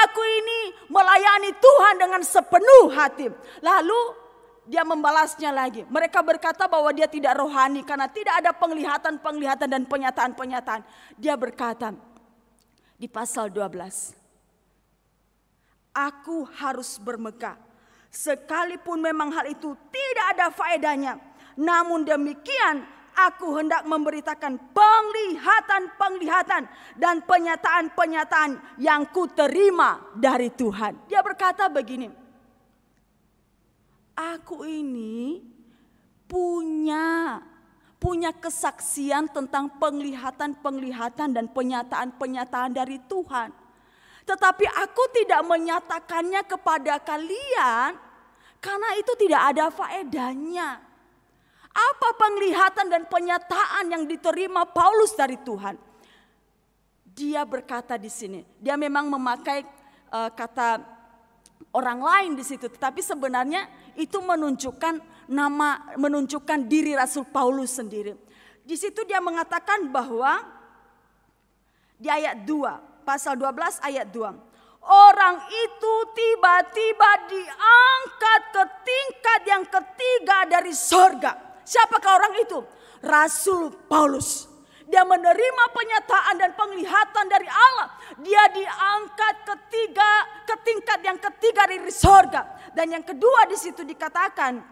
Aku ini melayani Tuhan dengan sepenuh hati. Lalu dia membalasnya lagi. Mereka berkata bahwa dia tidak rohani karena tidak ada penglihatan-penglihatan dan penyataan-penyataan. Dia berkata di pasal 12, aku harus bermegah. Sekalipun memang hal itu tidak ada faedahnya. Namun demikian aku hendak memberitakan penglihatan-penglihatan dan penyataan-penyataan yang kuterima dari Tuhan. Dia berkata begini, aku ini punya kesaksian tentang penglihatan-penglihatan dan penyataan-penyataan dari Tuhan. Tetapi aku tidak menyatakannya kepada kalian karena itu tidak ada faedahnya. Apa penglihatan dan penyataan yang diterima Paulus dari Tuhan? Dia berkata di sini, dia memang memakai kata orang lain di situ, tetapi sebenarnya itu menunjukkan diri Rasul Paulus sendiri. Di situ dia mengatakan bahwa di ayat 2, pasal 12 ayat 2. Orang itu tiba-tiba diangkat ke tingkat yang ketiga dari sorga. Siapakah orang itu? Rasul Paulus. Dia menerima penyataan dan penglihatan dari Allah. Dia diangkat ke tingkat yang ketiga dari sorga. Dan yang kedua di situ dikatakan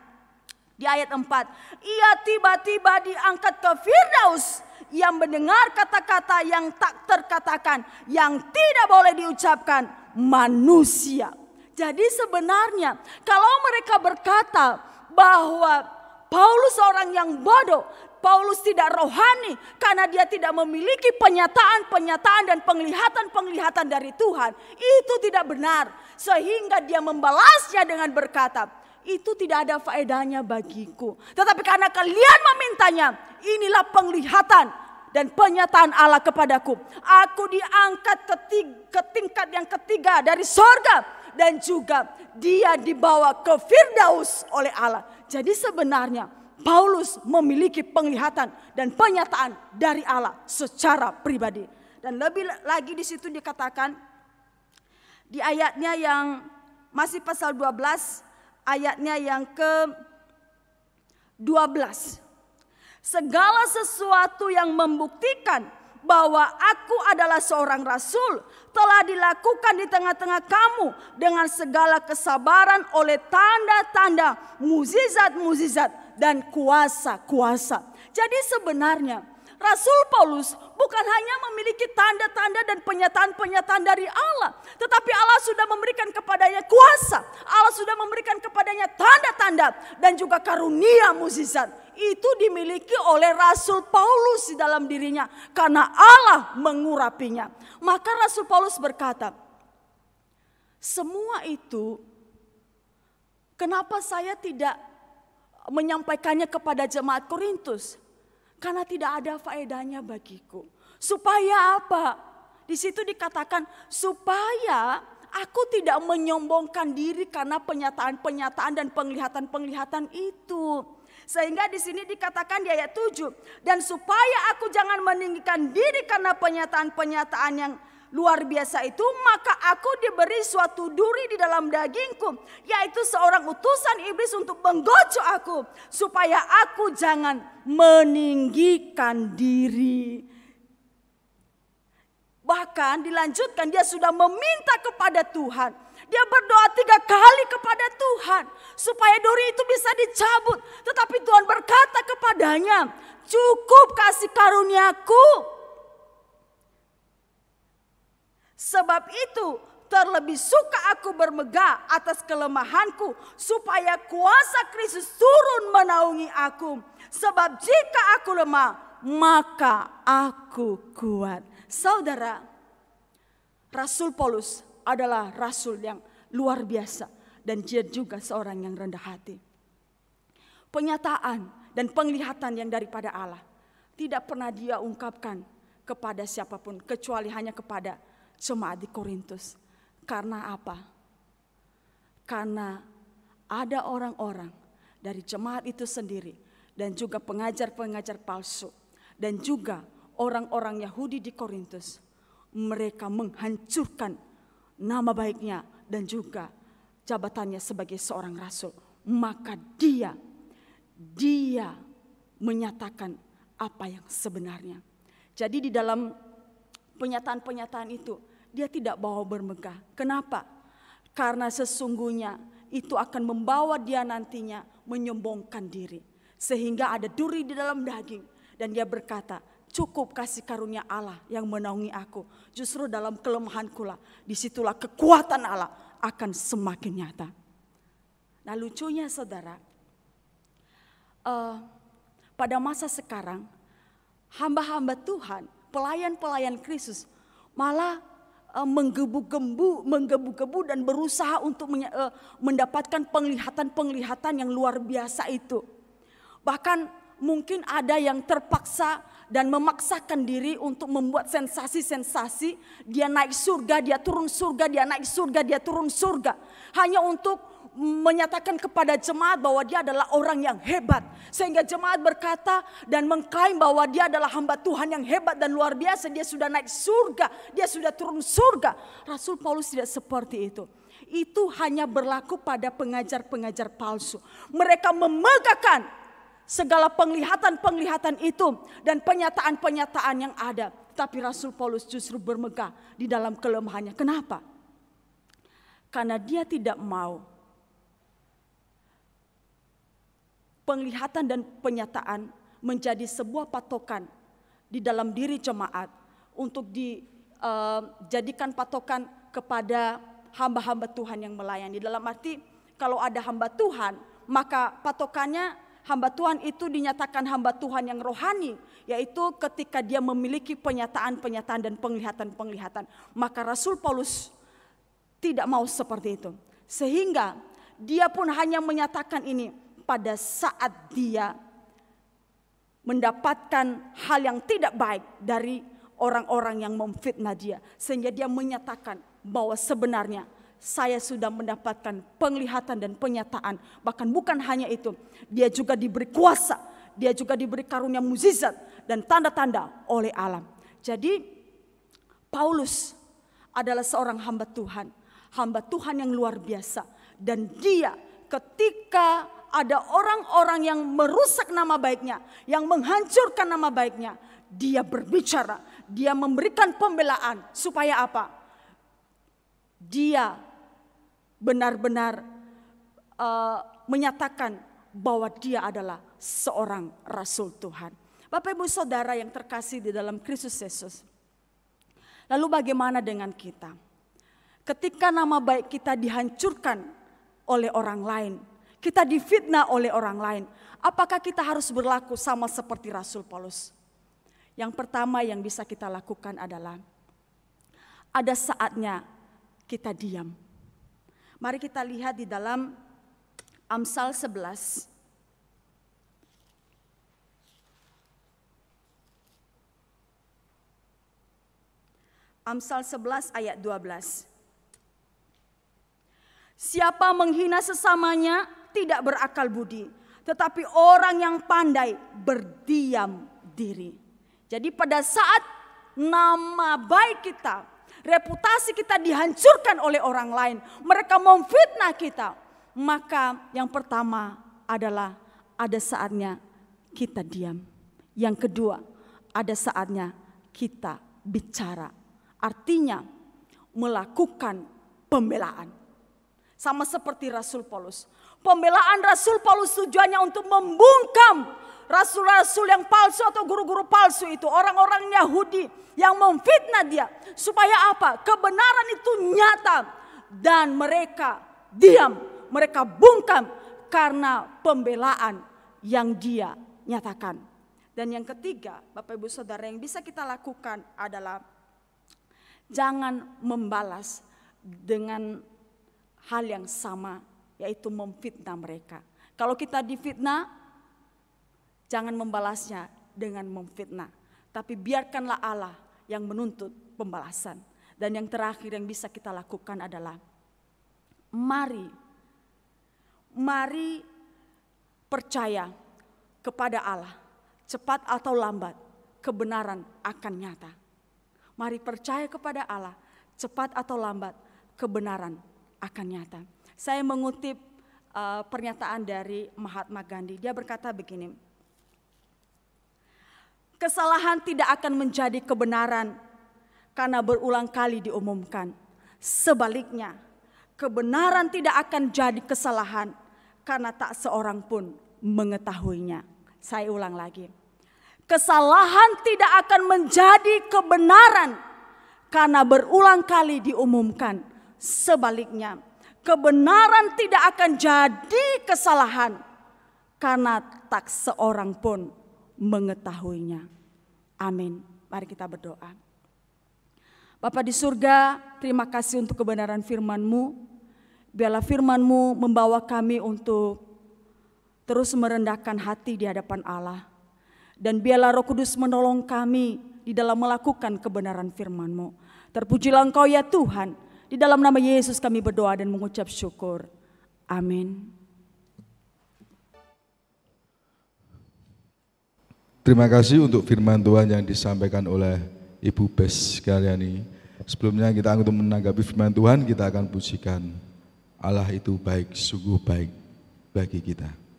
di ayat 4. Ia tiba-tiba diangkat ke Firdaus. Ia mendengar kata-kata yang tak terkatakan, yang tidak boleh diucapkan manusia. Jadi sebenarnya kalau mereka berkata bahwa Paulus orang yang bodoh, Paulus tidak rohani karena dia tidak memiliki penyataan-penyataan dan penglihatan-penglihatan dari Tuhan, itu tidak benar. Sehingga dia membalasnya dengan berkata, itu tidak ada faedahnya bagiku. Tetapi karena kalian memintanya, inilah penglihatan dan penyataan Allah kepadaku. Aku diangkat ke tingkat yang ketiga dari sorga. Dan juga dia dibawa ke Firdaus oleh Allah. Jadi sebenarnya Paulus memiliki penglihatan dan penyataan dari Allah secara pribadi. Dan lebih lagi di situ dikatakan di ayatnya yang masih pasal 12, ayatnya yang ke-12. Segala sesuatu yang membuktikan bahwa aku adalah seorang rasul telah dilakukan di tengah-tengah kamu dengan segala kesabaran oleh tanda-tanda, mukjizat-mukjizat dan kuasa-kuasa. Jadi sebenarnya Rasul Paulus bukan hanya memiliki tanda-tanda dan penyataan-penyataan dari Allah, tetapi Allah sudah memberikan kepadanya kuasa, Allah sudah memberikan kepadanya tanda-tanda dan juga karunia mukjizat. Itu dimiliki oleh Rasul Paulus di dalam dirinya karena Allah mengurapinya. Maka Rasul Paulus berkata, semua itu kenapa saya tidak menyampaikannya kepada jemaat Korintus? Karena tidak ada faedahnya bagiku. Supaya apa? Di situ dikatakan supaya aku tidak menyombongkan diri karena penyataan-penyataan dan penglihatan-penglihatan itu. Sehingga di sini dikatakan di ayat 7. Dan supaya aku jangan meninggikan diri karena penyataan-penyataan yang luar biasa itu, maka aku diberi suatu duri di dalam dagingku, yaitu seorang utusan iblis untuk menggocok aku, supaya aku jangan meninggikan diri. Bahkan dilanjutkan, dia sudah meminta kepada Tuhan. Dia berdoa 3 kali kepada Tuhan supaya duri itu bisa dicabut. Tetapi Tuhan berkata kepadanya, cukup kasih karuniaku. Sebab itu terlebih suka aku bermegah atas kelemahanku, supaya kuasa Kristus turun menaungi aku. Sebab jika aku lemah, maka aku kuat. Saudara, Rasul Paulus adalah rasul yang luar biasa dan dia juga seorang yang rendah hati. Penyataan dan penglihatan yang daripada Allah tidak pernah dia ungkapkan kepada siapapun kecuali hanya kepada jemaat di Korintus. Karena apa? Karena ada orang-orang dari jemaat itu sendiri dan juga pengajar-pengajar palsu dan juga orang-orang Yahudi di Korintus. Mereka menghancurkan nama baiknya dan juga jabatannya sebagai seorang rasul. Maka dia menyatakan apa yang sebenarnya. Jadi di dalam penyataan-penyataan itu dia tidak bawa bermegah. Kenapa? Karena sesungguhnya itu akan membawa dia nantinya menyombongkan diri. Sehingga ada duri di dalam daging. Dan dia berkata, cukup kasih karunia Allah yang menaungi aku. Justru dalam kelemahanku lah, disitulah kekuatan Allah akan semakin nyata. Nah lucunya saudara, pada masa sekarang hamba-hamba Tuhan, pelayan-pelayan Kristus malah menggebu-gebu dan berusaha untuk mendapatkan penglihatan-penglihatan yang luar biasa itu. Bahkan mungkin ada yang terpaksa dan memaksakan diri untuk membuat sensasi-sensasi. Dia naik surga, dia turun surga, dia naik surga, dia turun surga. Hanya untuk menyatakan kepada jemaat bahwa dia adalah orang yang hebat. Sehingga jemaat berkata dan mengklaim bahwa dia adalah hamba Tuhan yang hebat dan luar biasa. Dia sudah naik surga, dia sudah turun surga. Rasul Paulus tidak seperti itu. Itu hanya berlaku pada pengajar-pengajar palsu. Mereka memegahkan segala penglihatan-penglihatan itu dan penyataan-penyataan yang ada. Tapi Rasul Paulus justru bermegah di dalam kelemahannya. Kenapa? Karena dia tidak mau penglihatan dan penyataan menjadi sebuah patokan di dalam diri jemaat untuk dijadikan patokan kepada hamba-hamba Tuhan yang melayani. Dalam arti kalau ada hamba Tuhan, maka patokannya hamba Tuhan itu dinyatakan hamba Tuhan yang rohani, yaitu ketika dia memiliki penyataan-penyataan dan penglihatan-penglihatan. Maka Rasul Paulus tidak mau seperti itu. Sehingga dia pun hanya menyatakan ini pada saat dia mendapatkan hal yang tidak baik dari orang-orang yang memfitnah dia. Sehingga dia menyatakan bahwa sebenarnya saya sudah mendapatkan penglihatan dan penyataan. Bahkan bukan hanya itu, dia juga diberi kuasa, dia juga diberi karunia mukjizat dan tanda-tanda oleh Allah. Jadi Paulus adalah seorang hamba Tuhan yang luar biasa. Dan dia ketika ada orang-orang yang merusak nama baiknya, yang menghancurkan nama baiknya, dia berbicara, dia memberikan pembelaan supaya apa? Dia benar-benar menyatakan bahwa dia adalah seorang rasul Tuhan. Bapak Ibu Saudara yang terkasih di dalam Kristus Yesus. Lalu bagaimana dengan kita? Ketika nama baik kita dihancurkan oleh orang lain, kita difitnah oleh orang lain, apakah kita harus berlaku sama seperti Rasul Paulus? Yang pertama yang bisa kita lakukan adalah ada saatnya kita diam. Mari kita lihat di dalam Amsal 11. Amsal 11 ayat 12. Siapa menghina sesamanya tidak berakal budi, tetapi orang yang pandai berdiam diri. Jadi pada saat nama baik kita, reputasi kita dihancurkan oleh orang lain, mereka memfitnah kita, maka yang pertama adalah ada saatnya kita diam. Yang kedua, ada saatnya kita bicara. Artinya melakukan pembelaan. Sama seperti Rasul Paulus. Pembelaan Rasul Paulus tujuannya untuk membungkam rasul-rasul yang palsu atau guru-guru palsu itu. Orang-orang Yahudi yang memfitnah dia. Supaya apa? Kebenaran itu nyata. Dan mereka diam. Mereka bungkam karena pembelaan yang dia nyatakan. Dan yang ketiga, Bapak Ibu Saudara, yang bisa kita lakukan adalah jangan membalas dengan hal yang sama, yaitu memfitnah mereka. Kalau kita difitnah, jangan membalasnya dengan memfitnah. Tapi biarkanlah Allah yang menuntut pembalasan. Dan yang terakhir yang bisa kita lakukan adalah mari percaya kepada Allah. Cepat atau lambat, kebenaran akan nyata. Mari percaya kepada Allah, cepat atau lambat, kebenaran akan nyata. Saya mengutip pernyataan dari Mahatma Gandhi. Dia berkata begini, kesalahan tidak akan menjadi kebenaran karena berulang kali diumumkan. Sebaliknya, kebenaran tidak akan jadi kesalahan karena tak seorang pun mengetahuinya. Saya ulang lagi. Kesalahan tidak akan menjadi kebenaran karena berulang kali diumumkan. Sebaliknya, kebenaran tidak akan jadi kesalahan karena tak seorang pun mengetahuinya. Amin. Mari kita berdoa. Bapa di surga, terima kasih untuk kebenaran firman-Mu. Biarlah firman-Mu membawa kami untuk terus merendahkan hati di hadapan Allah. Dan biarlah Roh Kudus menolong kami di dalam melakukan kebenaran firman-Mu. Terpujilah Engkau ya Tuhan. Di dalam nama Yesus kami berdoa dan mengucap syukur. Amin. Terima kasih untuk firman Tuhan yang disampaikan oleh Ibu Bes Karyani. Sebelumnya kita untuk menanggapi firman Tuhan, kita akan pujikan Allah itu baik, sungguh baik bagi kita.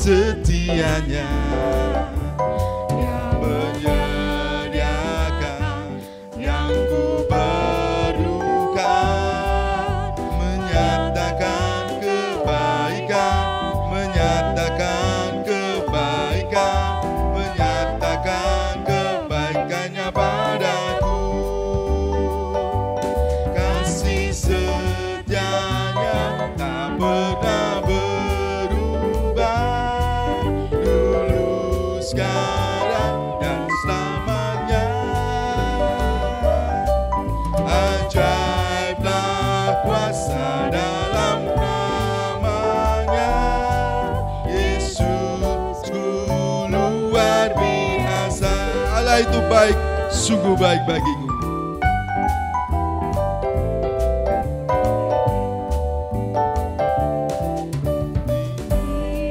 Setianya yang menjadi karena itu baik, sungguh baik bagiku.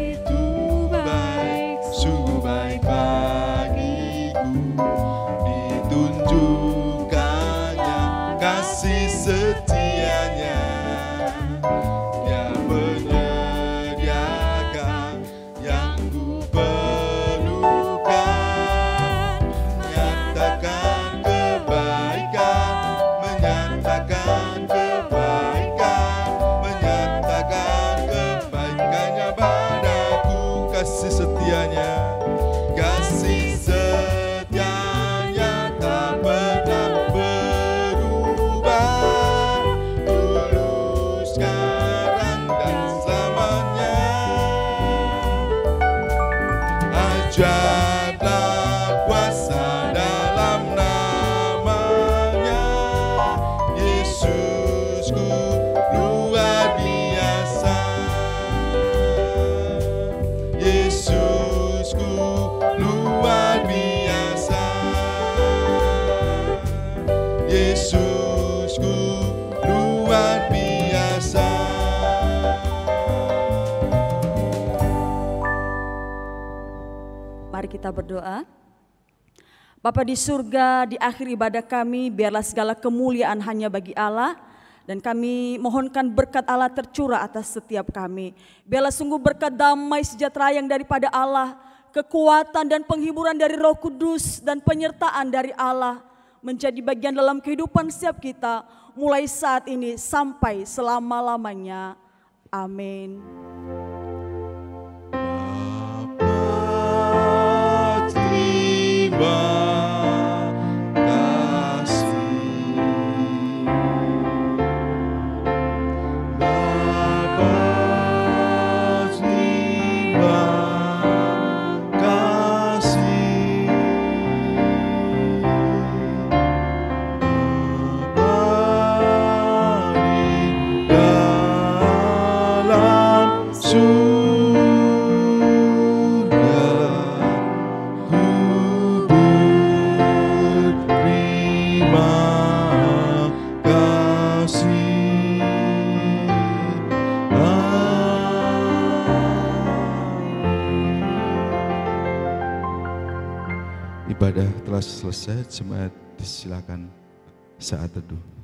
Itu baik, sungguh baik bagiku, ditunjukkannya kasih setianya. Dia menyediakan yang ku perlukan, menyatakan kebaikan, menyatakan kebaikan, menyatakan kebaikannya padaku, kasih setianya, kasih setianya tak pernah berubah, dulu, sekarang dan selamanya. Ajaiblah kuasa dalam namanya, Yesusku luar biasa, Yesusku luar biasa, Yesusku luar biasa. Mari kita berdoa. Bapa di surga, di akhir ibadah kami, biarlah segala kemuliaan hanya bagi Allah. Dan kami mohonkan berkat Allah tercurah atas setiap kami. Biarlah sungguh berkat damai sejahtera yang daripada Allah, kekuatan dan penghiburan dari Roh Kudus dan penyertaan dari Allah menjadi bagian dalam kehidupan setiap kita, mulai saat ini sampai selama-lamanya. Amin. Terima kasih, Bapa, terima kasih, Bapa di dalam surga, ku berterima kasih. Ibadah telah selesai, jemaat disilakan saat teduh.